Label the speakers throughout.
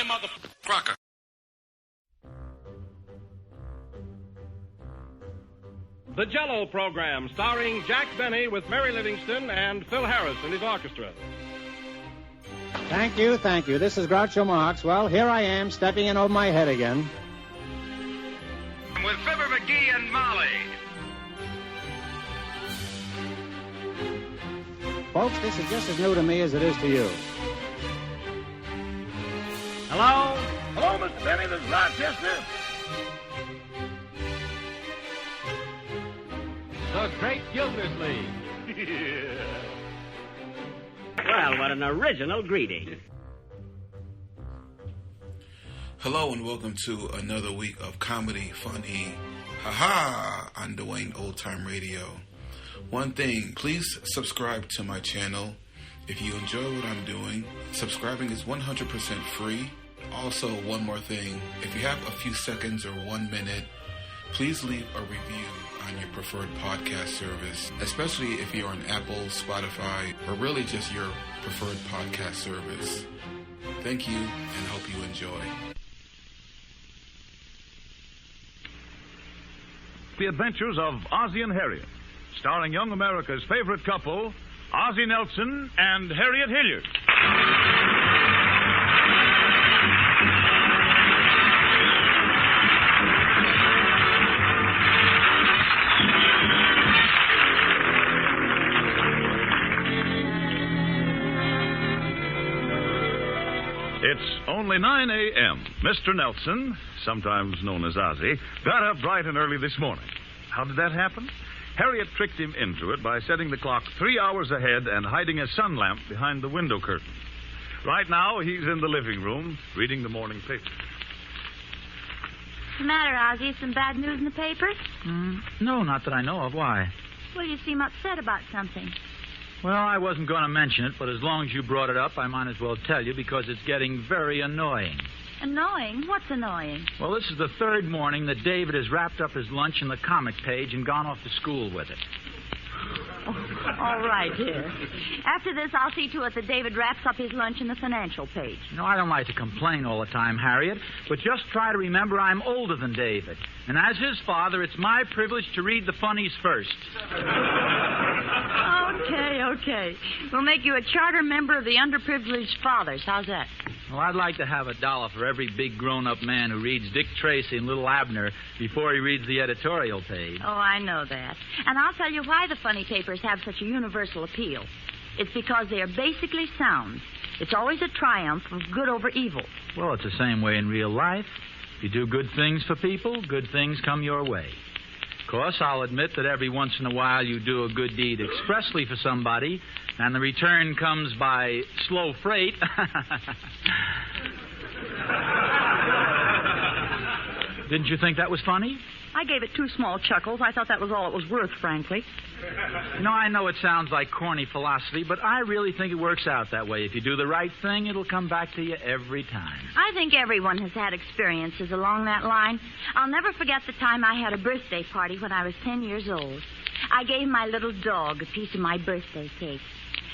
Speaker 1: motherfucker.
Speaker 2: The Jell-O Program, starring Jack Benny with Mary Livingston and Phil Harris and his orchestra.
Speaker 3: Thank you. This is Groucho Marx. Well, here I am, stepping in over my head again.
Speaker 4: With Fibber McGee and Molly.
Speaker 3: Folks, this is just as new to me as it is to you.
Speaker 5: Hello?
Speaker 6: Hello, Mr. Benny. This is Rochester.
Speaker 2: The Great Gildersleeve.
Speaker 5: Well, what an original greeting.
Speaker 1: Hello and welcome to another week of comedy, funny, haha, on Dwayne Old Time Radio. One thing, please subscribe to my channel. If you enjoy what I'm doing, subscribing is 100% free. Also, one more thing, if you have a few seconds or 1 minute, please leave a review on your preferred podcast service, especially if you're on Apple, Spotify, or really just your preferred podcast service. Thank you, and hope you enjoy.
Speaker 6: The Adventures of Ozzie and Harriet, starring young America's favorite couple, Ozzie Nelson and Harriet Hilliard. It's only 9 a.m. Mr. Nelson, sometimes known as Ozzie, got up bright and early this morning. How did that happen? Harriet tricked him into it by setting the clock 3 hours ahead and hiding a sun lamp behind the window curtain. Right now, he's in the living room reading the morning paper.
Speaker 7: What's the matter, Ozzie? Some bad news in the paper?
Speaker 8: No, not that I know of. Why?
Speaker 7: Well, you seem upset about something.
Speaker 8: Well, I wasn't going to mention it, but as long as you brought it up, I might as well tell you because it's getting very annoying.
Speaker 7: Annoying? What's annoying?
Speaker 8: Well, this is the third morning that David has wrapped up his lunch in the comic page and gone off to school with it.
Speaker 7: Oh, all right, dear. After this, I'll see to it that David wraps up his lunch in the financial page.
Speaker 8: No, I don't like to complain all the time, Harriet, but just try to remember I'm older than David. And as his father, it's my privilege to read the funnies first.
Speaker 7: Okay. We'll make you a charter member of the underprivileged fathers. How's that?
Speaker 8: Well, I'd like to have $1 for every big grown-up man who reads Dick Tracy and Little Abner before he reads the editorial page.
Speaker 7: Oh, I know that. And I'll tell you why the funny papers have such a universal appeal. It's because they are basically sound. It's always a triumph of good over evil.
Speaker 8: Well, it's the same way in real life. If you do good things for people, good things come your way. Of course, I'll admit that every once in a while you do a good deed expressly for somebody, and the return comes by slow freight. Didn't you think that was funny?
Speaker 7: I gave it 2 small chuckles. I thought that was all it was worth, frankly.
Speaker 8: You know, I know it sounds like corny philosophy, but I really think it works out that way. If you do the right thing, it'll come back to you every time.
Speaker 7: I think everyone has had experiences along that line. I'll never forget the time I had a birthday party when I was 10 years old. I gave my little dog a piece of my birthday cake.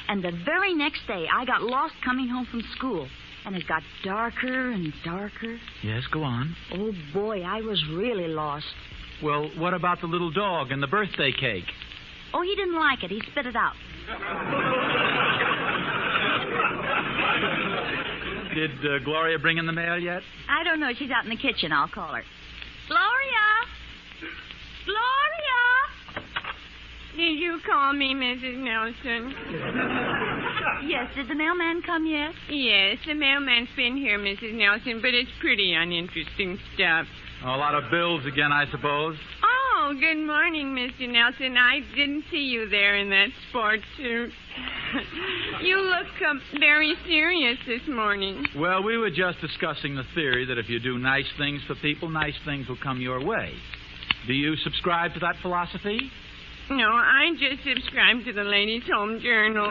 Speaker 7: And the very next day, I got lost coming home from school. And it got darker and darker.
Speaker 8: Yes, go on.
Speaker 7: Oh, boy, I was really lost.
Speaker 8: Well, what about the little dog and the birthday cake?
Speaker 7: Oh, he didn't like it. He spit it out.
Speaker 8: Did Gloria bring in the mail yet?
Speaker 7: I don't know. She's out in the kitchen. I'll call her. Gloria! Gloria!
Speaker 9: Did you call me, Mrs. Nelson?
Speaker 7: Yes. Did the mailman come yet?
Speaker 9: Yes, the mailman's been here, Mrs. Nelson, but it's pretty uninteresting stuff.
Speaker 8: A lot of bills again, I suppose.
Speaker 9: Oh, good morning, Mr. Nelson. I didn't see you there in that sports suit. You look very serious this morning.
Speaker 8: Well, we were just discussing the theory that if you do nice things for people, nice things will come your way. Do you subscribe to that philosophy?
Speaker 9: No, I just subscribe to the Ladies' Home Journal.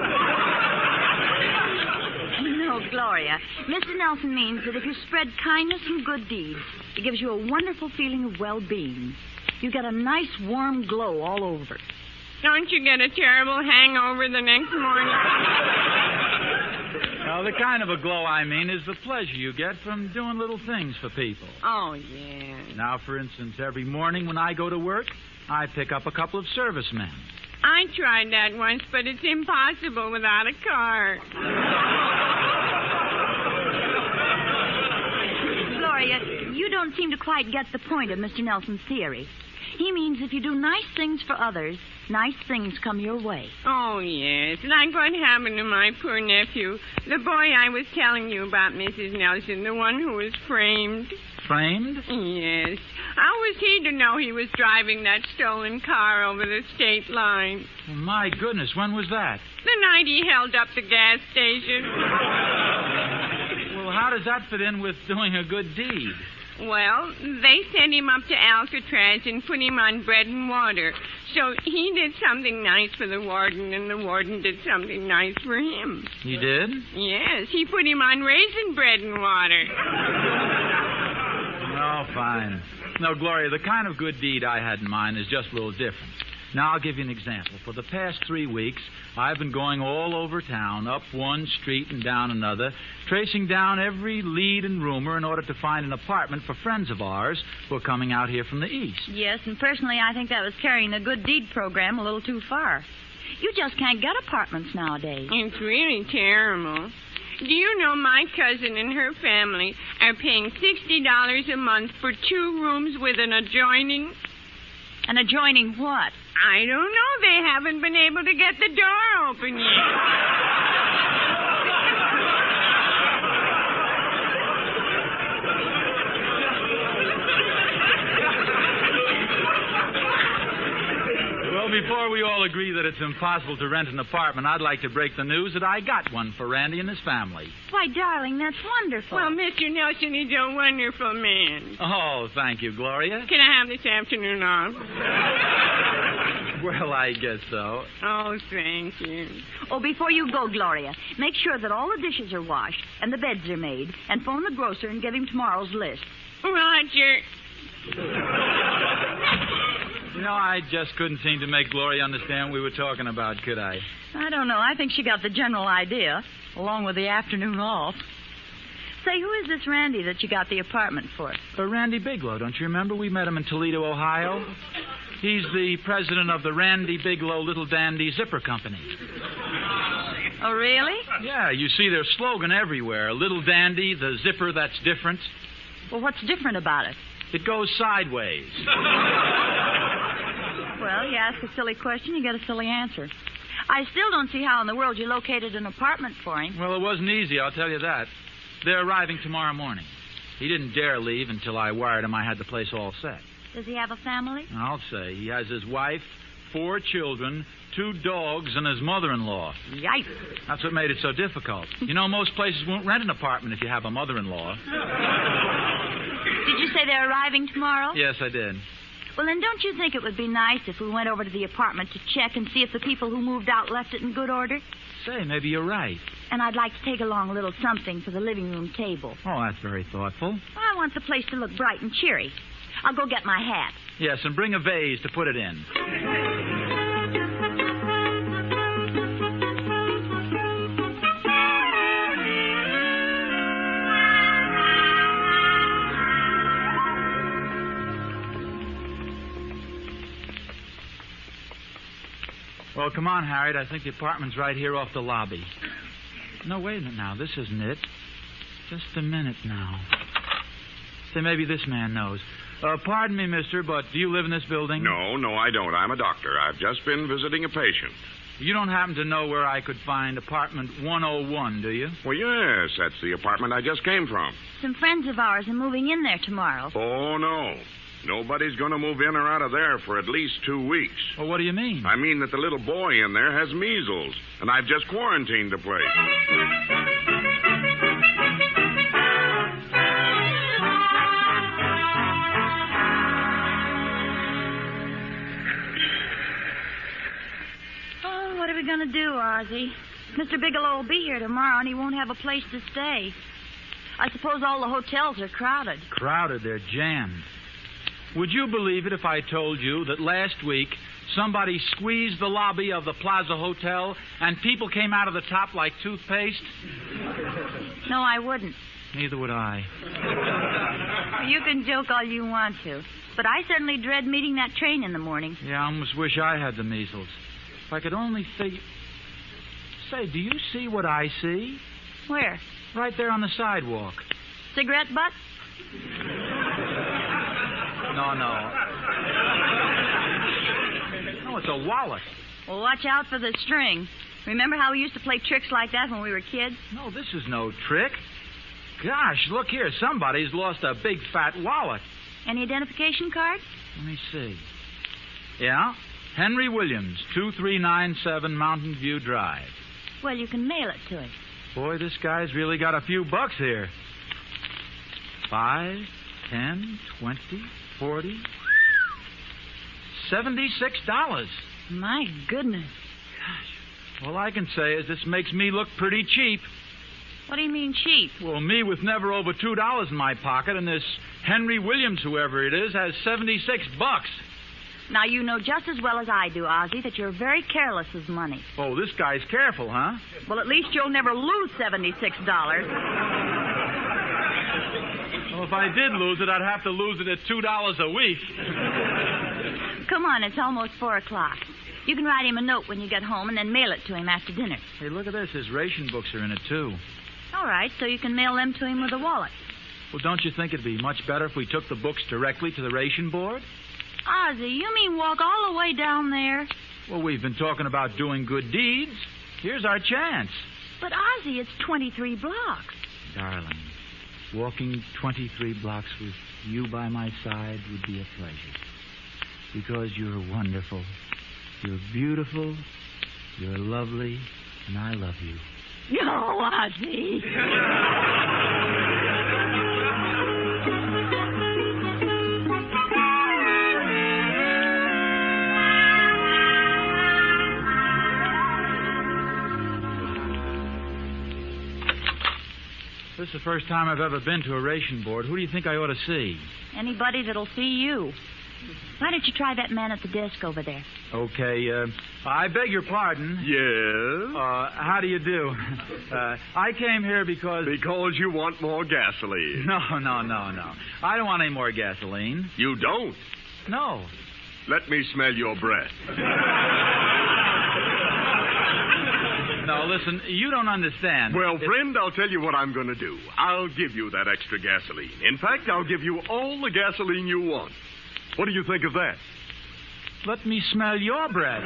Speaker 7: No, Gloria. Mr. Nelson means that if you spread kindness and good deeds, it gives you a wonderful feeling of well-being. You get a nice, warm glow all over.
Speaker 9: Don't you get a terrible hangover the next morning?
Speaker 8: Now, the kind of a glow I mean is the pleasure you get from doing little things for people.
Speaker 9: Oh, yeah.
Speaker 8: Now, for instance, every morning when I go to work, I pick up a couple of servicemen.
Speaker 9: I tried that once, but it's impossible without a car.
Speaker 7: Gloria, you don't seem to quite get the point of Mr. Nelson's theory. He means if you do nice things for others, nice things come your way.
Speaker 9: Oh, yes. Like what happened to my poor nephew, the boy I was telling you about, Mrs. Nelson, the one who was framed.
Speaker 8: Framed?
Speaker 9: Yes. How was he to know he was driving that stolen car over the state line?
Speaker 8: Well, my goodness, when was that?
Speaker 9: The night he held up the gas station.
Speaker 8: Well, how does that fit in with doing a good deed?
Speaker 9: Well, they sent him up to Alcatraz and put him on bread and water. So he did something nice for the warden, and the warden did something nice for him.
Speaker 8: He did?
Speaker 9: Yes, he put him on raisin bread and water.
Speaker 8: Oh, fine. No, Gloria, the kind of good deed I had in mind is just a little different. Now, I'll give you an example. For the past 3 weeks, I've been going all over town, up one street and down another, tracing down every lead and rumor in order to find an apartment for friends of ours who are coming out here from the east.
Speaker 7: Yes, and personally, I think that was carrying the good deed program a little too far. You just can't get apartments nowadays.
Speaker 9: It's really terrible. Do you know my cousin and her family are paying $60 a month for 2 rooms with an adjoining?
Speaker 7: An adjoining what?
Speaker 9: I don't know. They haven't been able to get the door open yet.
Speaker 8: Well, before we all agree that it's impossible to rent an apartment, I'd like to break the news that I got one for Randy and his family.
Speaker 7: Why, darling, that's wonderful.
Speaker 9: Well, Mr. Nelson is a wonderful man.
Speaker 8: Oh, thank you, Gloria.
Speaker 9: Can I have this afternoon off?
Speaker 8: Well, I guess so.
Speaker 9: Oh, thank you.
Speaker 7: Oh, before you go, Gloria, make sure that all the dishes are washed and the beds are made, and phone the grocer and give him tomorrow's list.
Speaker 9: Roger.
Speaker 8: You know, I just couldn't seem to make Gloria understand what we were talking about, could I?
Speaker 7: I don't know. I think she got the general idea, along with the afternoon off. Say, who is this Randy that you got the apartment for?
Speaker 8: Randy Bigelow, don't you remember? We met him in Toledo, Ohio. He's the president of the Randy Bigelow Little Dandy Zipper Company.
Speaker 7: Oh, really?
Speaker 8: Yeah, you see their slogan everywhere. Little Dandy, the zipper that's different.
Speaker 7: Well, what's different about it?
Speaker 8: It goes sideways.
Speaker 7: Well, you ask a silly question, you get a silly answer. I still don't see how in the world you located an apartment for him.
Speaker 8: Well, it wasn't easy, I'll tell you that. They're arriving tomorrow morning. He didn't dare leave until I wired him I had the place all set.
Speaker 7: Does he have a family?
Speaker 8: I'll say. He has his wife, 4 children, 2 dogs, and his mother-in-law.
Speaker 7: Yikes.
Speaker 8: That's what made it so difficult. You know, most places won't rent an apartment if you have a mother-in-law.
Speaker 7: Did you say they're arriving tomorrow?
Speaker 8: Yes, I did.
Speaker 7: Well, then don't you think it would be nice if we went over to the apartment to check and see if the people who moved out left it in good order?
Speaker 8: Say, maybe you're right.
Speaker 7: And I'd like to take along a little something for the living room table.
Speaker 8: Oh, that's very thoughtful.
Speaker 7: I want the place to look bright and cheery. I'll go get my hat.
Speaker 8: Yes, and bring a vase to put it in. Well, come on, Harriet. I think the apartment's right here off the lobby. No, wait a minute now. This isn't it. Just a minute now. Say, maybe this man knows. Pardon me, mister, but do you live in this building?
Speaker 4: No, I don't. I'm a doctor. I've just been visiting a patient.
Speaker 8: You don't happen to know where I could find apartment 101, do you?
Speaker 4: Well, yes, that's the apartment I just came from.
Speaker 7: Some friends of ours are moving in there tomorrow.
Speaker 4: Oh, no. Nobody's going to move in or out of there for at least 2 weeks.
Speaker 8: Well, what do you mean?
Speaker 4: I mean that the little boy in there has measles, and I've just quarantined the place.
Speaker 7: Oh, what are we going to do, Ozzie? Mr. Bigelow will be here tomorrow, and he won't have a place to stay. I suppose all the hotels are crowded.
Speaker 8: Crowded? They're jammed. Would you believe it if I told you that last week somebody squeezed the lobby of the Plaza Hotel and people came out of the top like toothpaste?
Speaker 7: No, I wouldn't.
Speaker 8: Neither would I.
Speaker 7: You can joke all you want to, but I certainly dread meeting that train in the morning.
Speaker 8: Yeah, I almost wish I had the measles. If I could only figure... Say, do you see what I see?
Speaker 7: Where?
Speaker 8: Right there on the sidewalk.
Speaker 7: Cigarette butt?
Speaker 8: No. No, it's a wallet.
Speaker 7: Well, watch out for the string. Remember how we used to play tricks like that when we were kids?
Speaker 8: No, this is no trick. Gosh, look here. Somebody's lost a big fat wallet.
Speaker 7: Any identification card?
Speaker 8: Let me see. Yeah, Henry Williams, 2397 Mountain View Drive.
Speaker 7: Well, you can mail it to him.
Speaker 8: Boy, this guy's really got a few bucks here. 5, 10, 20, 40, $76.
Speaker 7: My goodness.
Speaker 8: Gosh, all I can say is this makes me look pretty cheap.
Speaker 7: What do you mean cheap?
Speaker 8: Well, me with never over $2 in my pocket, and this Henry Williams, whoever it is, has $76.
Speaker 7: Now, you know just as well as I do, Ozzie, that you're very careless with money.
Speaker 8: Oh, this guy's careful, huh?
Speaker 7: Well, at least you'll never lose $76.
Speaker 8: Well, if I did lose it, I'd have to lose it at $2 a week.
Speaker 7: Come on, it's almost 4 o'clock. You can write him a note when you get home and then mail it to him after dinner.
Speaker 8: Hey, look at this. His ration books are in it, too.
Speaker 7: All right, so you can mail them to him with a wallet.
Speaker 8: Well, don't you think it'd be much better if we took the books directly to the ration board?
Speaker 7: Ozzie, you mean walk all the way down there?
Speaker 8: Well, we've been talking about doing good deeds. Here's our chance.
Speaker 7: But, Ozzie, it's 23 blocks.
Speaker 8: Darling, walking 23 blocks with you by my side would be a pleasure. Because you're wonderful. You're beautiful. You're lovely. And I love you.
Speaker 7: No, Ozzie.
Speaker 8: This is the first time I've ever been to a ration board. Who do you think I ought to see?
Speaker 7: Anybody that'll see you. Why don't you try that man at the desk over there?
Speaker 8: Okay, I beg your pardon.
Speaker 4: Yes?
Speaker 8: How do you do? I came here because...
Speaker 4: Because you want more gasoline.
Speaker 8: No. I don't want any more gasoline.
Speaker 4: You don't?
Speaker 8: No.
Speaker 4: Let me smell your breath.
Speaker 8: No, listen, you don't understand.
Speaker 4: Well, friend, I'll tell you what I'm going to do. I'll give you that extra gasoline. In fact, I'll give you all the gasoline you want. What do you think of that?
Speaker 8: Let me smell your breath.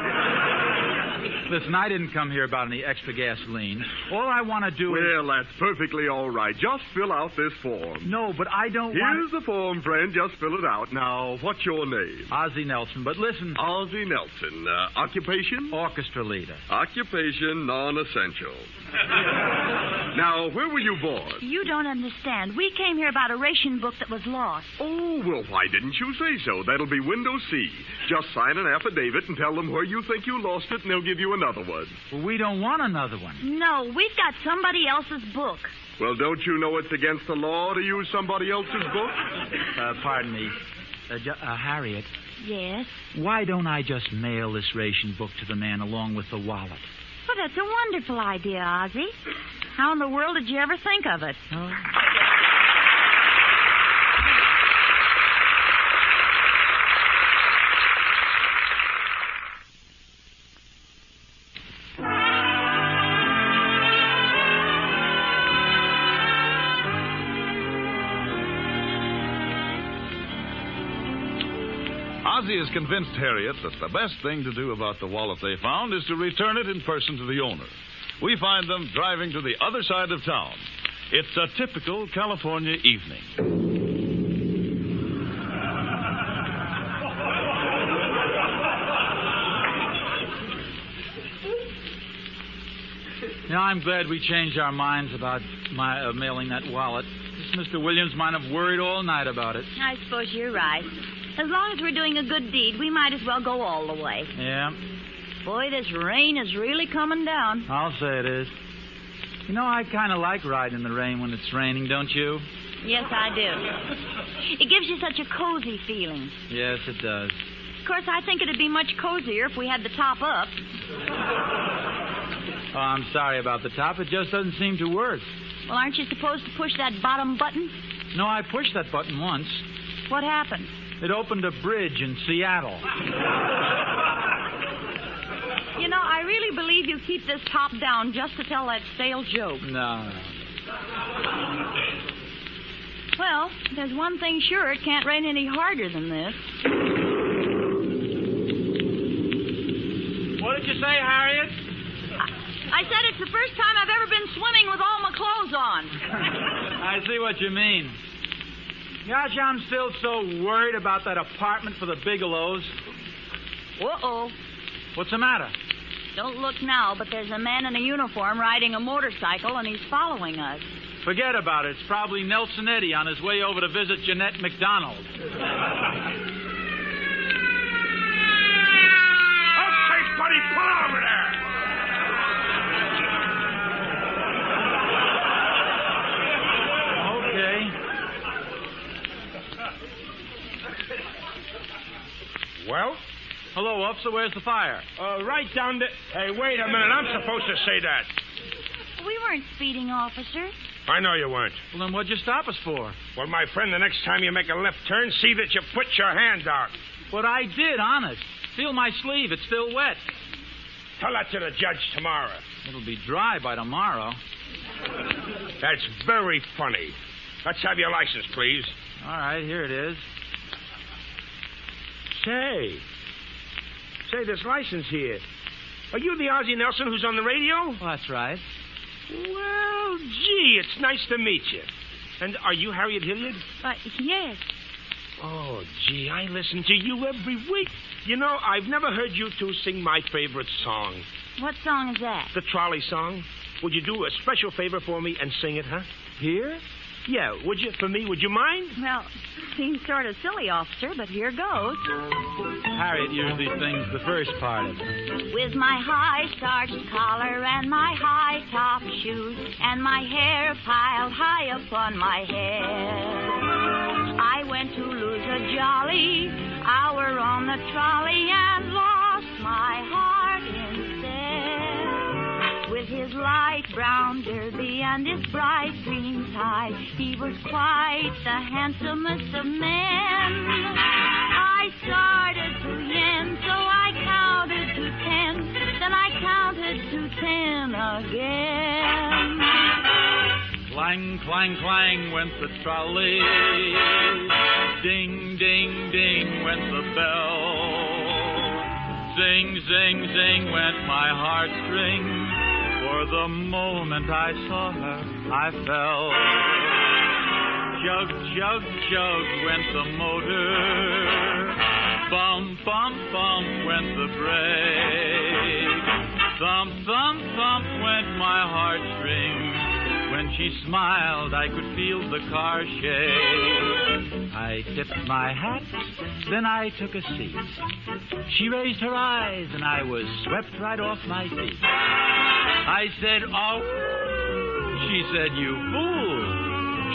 Speaker 8: Listen, I didn't come here about any extra gasoline. All I want to do is...
Speaker 4: Well, that's perfectly all right. Just fill out this form.
Speaker 8: No, but I don't
Speaker 4: Here's the form, friend. Just fill it out. Now, what's your name?
Speaker 8: Ozzie Nelson, but listen...
Speaker 4: Ozzie Nelson. Occupation?
Speaker 8: Orchestra leader.
Speaker 4: Occupation non-essential. Now, where were you born?
Speaker 7: You don't understand. We came here about a ration book that was lost.
Speaker 4: Oh, well, why didn't you say so? That'll be window C. Just sign an affidavit and tell them where you think you lost it, and they'll give you another one.
Speaker 8: Well, we don't want another one.
Speaker 7: No, we've got somebody else's book.
Speaker 4: Well, don't you know it's against the law to use somebody else's book?
Speaker 8: Pardon me. Harriet.
Speaker 7: Yes?
Speaker 8: Why don't I just mail this ration book to the man along with the wallet?
Speaker 7: Well, that's a wonderful idea, Ozzie. How in the world did you ever think of it?
Speaker 8: Oh.
Speaker 6: Ozzie has convinced Harriet that the best thing to do about the wallet they found is to return it in person to the owner. We find them driving to the other side of town. It's a typical California evening.
Speaker 8: Now, I'm glad we changed our minds about my mailing that wallet. This Mr. Williams might have worried all night about it.
Speaker 7: I suppose you're right. As long as we're doing a good deed, we might as well go all the way.
Speaker 8: Yeah.
Speaker 7: Boy, this rain is really coming down.
Speaker 8: I'll say it is. You know, I kind of like riding in the rain when it's raining, don't you?
Speaker 7: Yes, I do. It gives you such a cozy feeling.
Speaker 8: Yes, it does.
Speaker 7: Of course, I think it'd be much cozier if we had the top up.
Speaker 8: Oh, I'm sorry about the top. It just doesn't seem to work.
Speaker 7: Well, aren't you supposed to push that bottom button?
Speaker 8: No, I pushed that button once.
Speaker 7: What happened?
Speaker 8: It opened a bridge in Seattle.
Speaker 7: You know, I really believe you keep this top down just to tell that stale joke.
Speaker 8: No.
Speaker 7: Well, there's one thing sure. It can't rain any harder than this.
Speaker 8: What did you say, Harriet?
Speaker 7: I said it's the first time I've ever been swimming with all my clothes on.
Speaker 8: I see what you mean. Gosh, I'm still so worried about that apartment for the Bigelows.
Speaker 7: Uh-oh.
Speaker 8: What's the matter?
Speaker 7: Don't look now, but there's a man in a uniform riding a motorcycle, and he's following us.
Speaker 8: Forget about it. It's probably Nelson Eddy on his way over to visit Jeanette McDonald.
Speaker 4: Okay, buddy, pull over there.
Speaker 8: Okay.
Speaker 4: Well?
Speaker 8: Hello, officer. Where's the fire?
Speaker 4: Right down there. Hey, wait a minute. I'm supposed to say that.
Speaker 7: We weren't speeding, officer.
Speaker 4: I know you weren't.
Speaker 8: Well, then what'd you stop us for?
Speaker 4: Well, my friend, the next time you make a left turn, see that you put your hand out.
Speaker 8: What I did, honest. Feel my sleeve. It's still wet.
Speaker 4: Tell that to the judge tomorrow.
Speaker 8: It'll be dry by tomorrow.
Speaker 4: That's very funny. Let's have your license, please.
Speaker 8: All right, here it is.
Speaker 4: Say, this license here. Are you the Ozzie Nelson who's on the radio?
Speaker 8: Well, that's right.
Speaker 4: Well, gee, it's nice to meet you. And are you Harriet Hilliard?
Speaker 7: Yes.
Speaker 4: Oh, gee, I listen to you every week. You know, I've never heard you two sing my favorite song.
Speaker 7: What song is that?
Speaker 4: The trolley song. Would you do a special favor for me and sing it, huh?
Speaker 8: Here?
Speaker 4: Yeah, would you? For me, would you mind?
Speaker 7: Well, seems sort of silly, officer, but here goes.
Speaker 8: Harriet usually sings the first part of it.
Speaker 7: With my high starched collar and my high top shoes and my hair piled high upon my head, I went to lose a jolly hour on the trolley and lost my heart instead. With his light brown derby and his bright green tie, he was quite the handsomest of men. I started to yen, so I counted to 10. Then I counted to 10 again.
Speaker 8: Clang, clang, clang went the trolley. Ding, ding, ding went the bell. Zing, zing, zing went my heartstrings. For the moment I saw her, I fell. Jug, jug, jug went the motor. Bum, bum, bum went the brake. Thump, thump, thump went my heartstrings. When she smiled, I could feel the car shake. I tipped my hat, then I took a seat. She raised her eyes, and I was swept right off my feet. I said, oh. She said, you fool.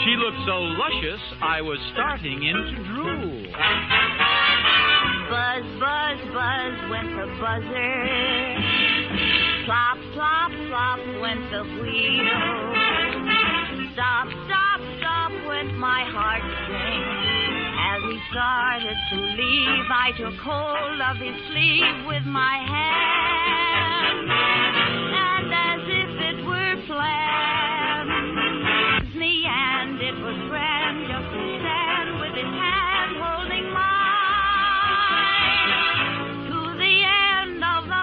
Speaker 8: She looked so luscious, I was starting into drool.
Speaker 7: Buzz, buzz, buzz went the buzzer. Plop, plop, plop went the wheel. Stop, stop, stop went my heartstring. As he started to leave, I took hold of his sleeve with my hand. And as if it were planned, me and it was grand just to stand with his hand holding mine to the end of the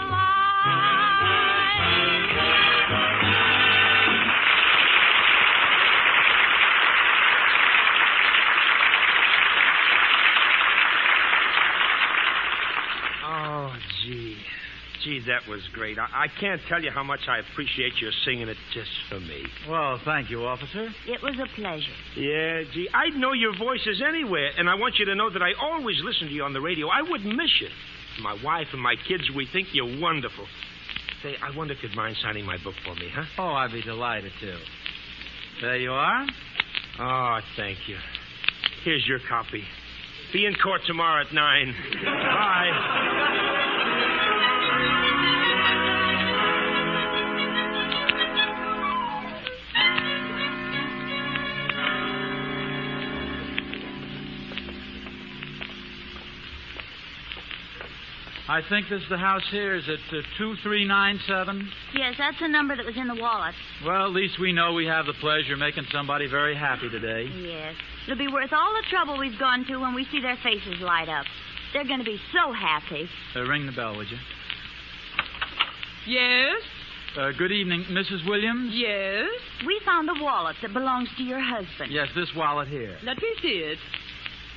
Speaker 4: Gee, that was great. I can't tell you how much I appreciate your singing it just for me.
Speaker 8: Well, thank you, officer.
Speaker 7: It was a pleasure.
Speaker 4: Yeah, gee, I'd know your voices anywhere, and I want you to know that I always listen to you on the radio. I wouldn't miss you. My wife and my kids, we think you're wonderful. Say, I wonder if you'd mind signing my book for me, huh?
Speaker 8: Oh, I'd be delighted to. There you are.
Speaker 4: Oh, thank you. Here's your copy. Be in court tomorrow at 9. Bye.
Speaker 8: I think this is the house here. Is it 2397?
Speaker 7: Yes, that's the number that was in the wallet.
Speaker 8: Well, at least we know we have the pleasure of making somebody very happy today.
Speaker 7: Yes. It'll be worth all the trouble we've gone to when we see their faces light up. They're going to be so happy.
Speaker 8: Ring the bell, would you?
Speaker 10: Yes?
Speaker 8: Good evening, Mrs. Williams?
Speaker 10: Yes?
Speaker 7: We found a wallet that belongs to your husband.
Speaker 8: Yes, this wallet here.
Speaker 10: Let me see it.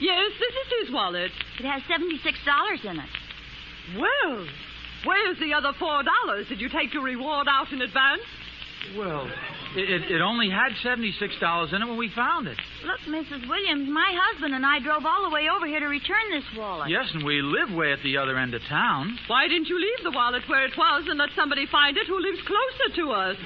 Speaker 10: Yes, this is his wallet.
Speaker 7: It has $76 in it.
Speaker 10: Well, where's the other $4? Did you take your reward out in advance?
Speaker 8: Well, it only had $76 in it when we found it.
Speaker 7: Look, Mrs. Williams, my husband and I drove all the way over here to return this wallet.
Speaker 8: Yes, and we live way at the other end of town.
Speaker 10: Why didn't you leave the wallet where it was and let somebody find it who lives closer to us?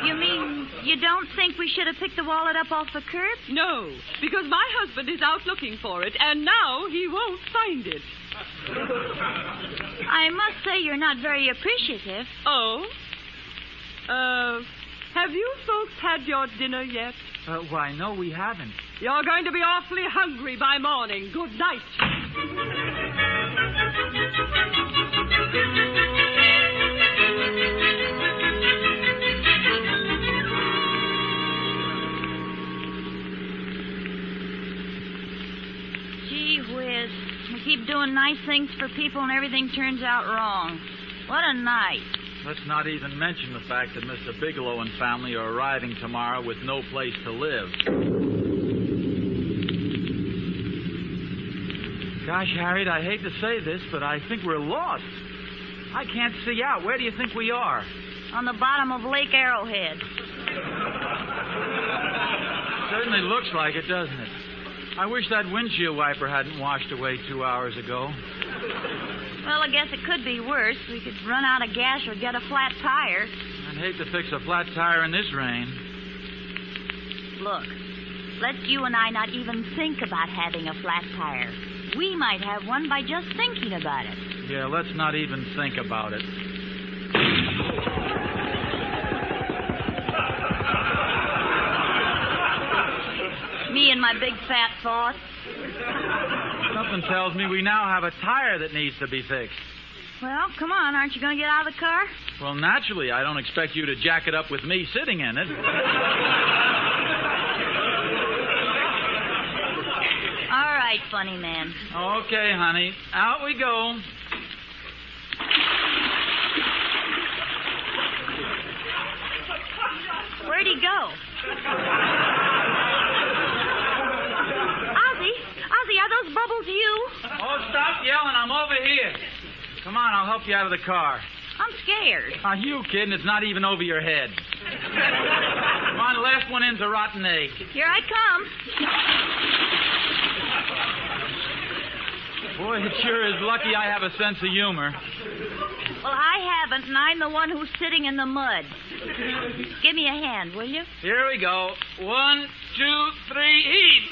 Speaker 7: You mean you don't think we should have picked the wallet up off the curb?
Speaker 10: No, because my husband is out looking for it, and now he won't find it.
Speaker 7: I must say you're not very appreciative.
Speaker 10: Oh? Have you folks had your dinner yet?
Speaker 8: Why, no, we haven't.
Speaker 10: You're going to be awfully hungry by morning. Good night.
Speaker 7: Gee whiz. We keep doing nice things for people and everything turns out wrong. What a night.
Speaker 8: Let's not even mention the fact that Mr. Bigelow and family are arriving tomorrow with no place to live. Gosh, Harriet, I hate to say this, but I think we're lost. I can't see out. Where do you think we are?
Speaker 7: On the bottom of Lake Arrowhead.
Speaker 8: Certainly looks like it, doesn't it? I wish that windshield wiper hadn't washed away 2 hours ago.
Speaker 7: Well, I guess it could be worse. We could run out of gas or get a flat tire.
Speaker 8: I'd hate to fix a flat tire in this rain.
Speaker 7: Look, let's you and I not even think about having a flat tire. We might have one by just thinking about it.
Speaker 8: Yeah, let's not even think about it.
Speaker 7: Me and my big fat thoughts.
Speaker 8: Something tells me we now have a tire that needs to be fixed.
Speaker 7: Well, come on. Aren't you going to get out of the car?
Speaker 8: Well, naturally, I don't expect you to jack it up with me sitting in it.
Speaker 7: All right, funny man.
Speaker 8: Okay, honey. Out we go.
Speaker 7: Where'd he go? Ozzie, are those bubbles you?
Speaker 8: Oh, stop yelling. I'm over here. Come on, I'll help you out of the car.
Speaker 7: I'm scared.
Speaker 8: Are you kidding? It's not even over your head. Come on, the last one in's a rotten egg.
Speaker 7: Here I come.
Speaker 8: Boy, it sure is lucky I have a sense of humor.
Speaker 7: Well, I haven't, and I'm the one who's sitting in the mud. Give me a hand, will you?
Speaker 8: Here we go. 1, 2, 3, heave!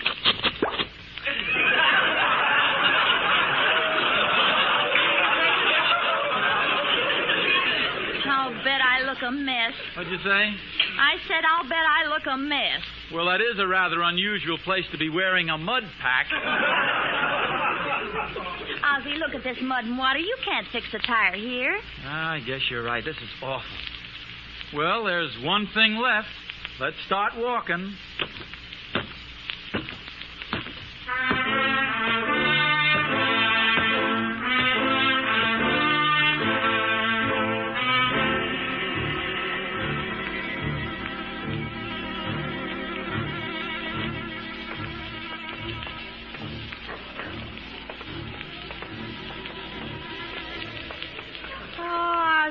Speaker 7: I'll bet I look a mess.
Speaker 8: What'd you say?
Speaker 7: I said I'll bet I look a mess.
Speaker 8: Well, that is a rather unusual place to be wearing a mud pack.
Speaker 7: Ozzie, look at this mud and water. You can't fix a tire here.
Speaker 8: I guess you're right. This is awful. Well, there's one thing left. Let's start walking.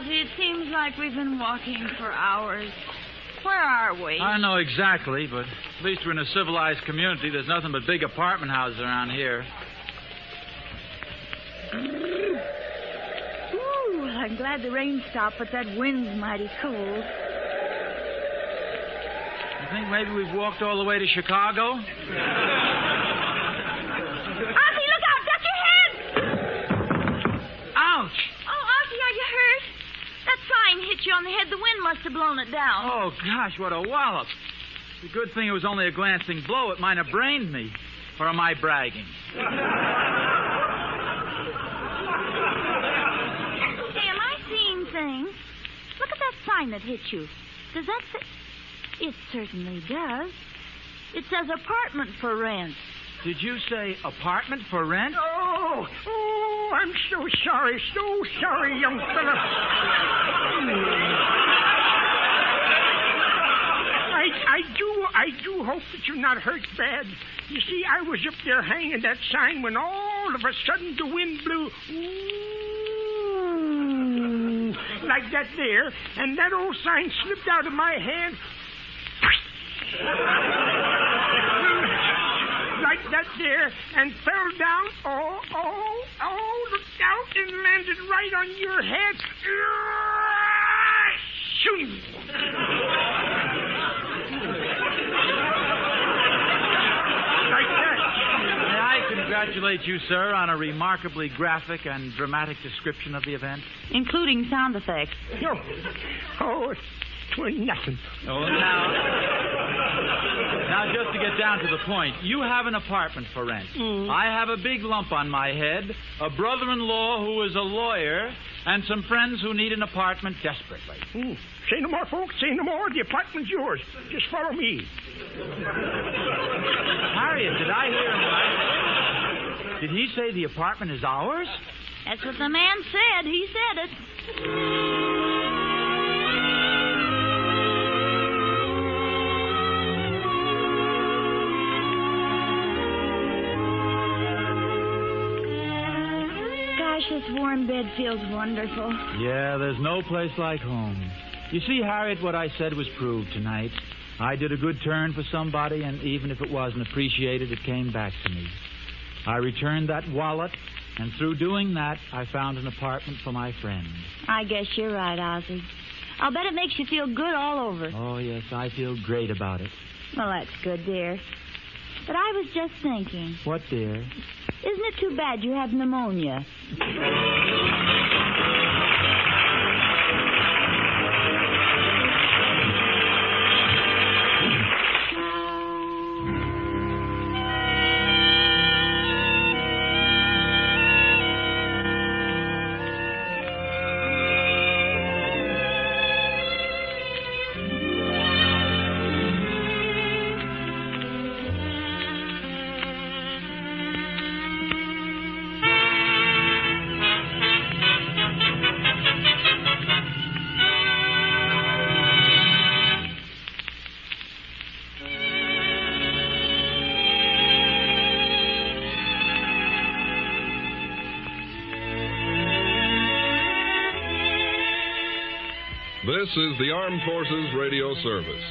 Speaker 7: It seems like we've been walking for hours. Where are we?
Speaker 8: I don't know exactly, but at least we're in a civilized community. There's nothing but big apartment houses around here.
Speaker 7: Ooh, I'm glad the rain stopped, but that wind's mighty cold.
Speaker 8: You think maybe we've walked all the way to Chicago?
Speaker 7: Ozzie, look out! Duck your head!
Speaker 8: Ouch!
Speaker 7: Oh, Ozzie, are you hurt? That sign hit you on the head. The wind must have blown it down.
Speaker 8: Oh, gosh, what a wallop. It's a good thing it was only a glancing blow. It might have brained me. Or am I bragging?
Speaker 7: Hey, am I seeing things? Look at that sign that hit you. Does that say... It certainly does. It says apartment for rent.
Speaker 8: Did you say apartment for rent?
Speaker 4: Oh, I'm so sorry, young fella. I do hope that you're not hurt bad. You see, I was up there hanging that sign when all of a sudden the wind blew like that there, and that old sign slipped out of my hand like that there, and fell down. Oh, look out, and landed right on your head. Shoot! Like that.
Speaker 8: May I congratulate you, sir, on a remarkably graphic and dramatic description of the event?
Speaker 7: Including sound effects.
Speaker 4: No. Oh, it was nothing.
Speaker 8: Oh, now, just to get down to the point, you have an apartment for rent. I have a big lump on my head, a brother-in-law who is a lawyer, and some friends who need an apartment desperately.
Speaker 4: Say no more, folks. Say no more. The apartment's yours. Just follow me.
Speaker 8: Harriet, did I hear him right? Did he say the apartment is ours?
Speaker 7: That's what the man said. He said it. Gosh, this warm bed feels wonderful.
Speaker 8: Yeah, there's no place like home. You see, Harriet, what I said was proved tonight. I did a good turn for somebody, and even if it wasn't appreciated, it came back to me. I returned that wallet, and through doing that, I found an apartment for my friend.
Speaker 7: I guess you're right, Ozzie. I'll bet it makes you feel good all over.
Speaker 8: Oh, yes, I feel great about it.
Speaker 7: Well, that's good, dear. But I was just thinking.
Speaker 8: What, dear?
Speaker 7: Isn't it too bad you have pneumonia?
Speaker 11: This is the Armed Forces Radio Service.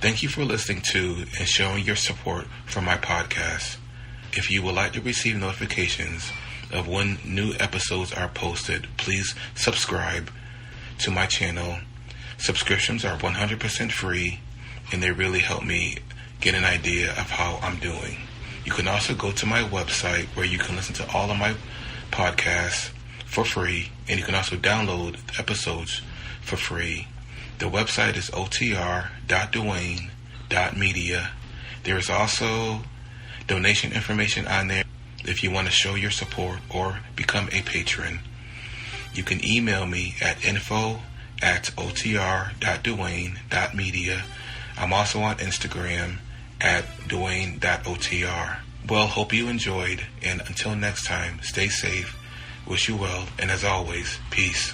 Speaker 1: Thank you for listening to and showing your support for my podcast. If you would like to receive notifications of when new episodes are posted, please subscribe to my channel. Subscriptions are 100% free, and they really help me get an idea of how I'm doing. You can also go to my website where you can listen to all of my podcasts for free, and you can also download episodes for free. The website is otr.duane.media. There is also donation information on there if you want to show your support or become a patron. You can email me at info@otr.duane.media. I'm also on Instagram at duane.otr. Well, hope you enjoyed, and until next time, stay safe, wish you well, and as always, peace.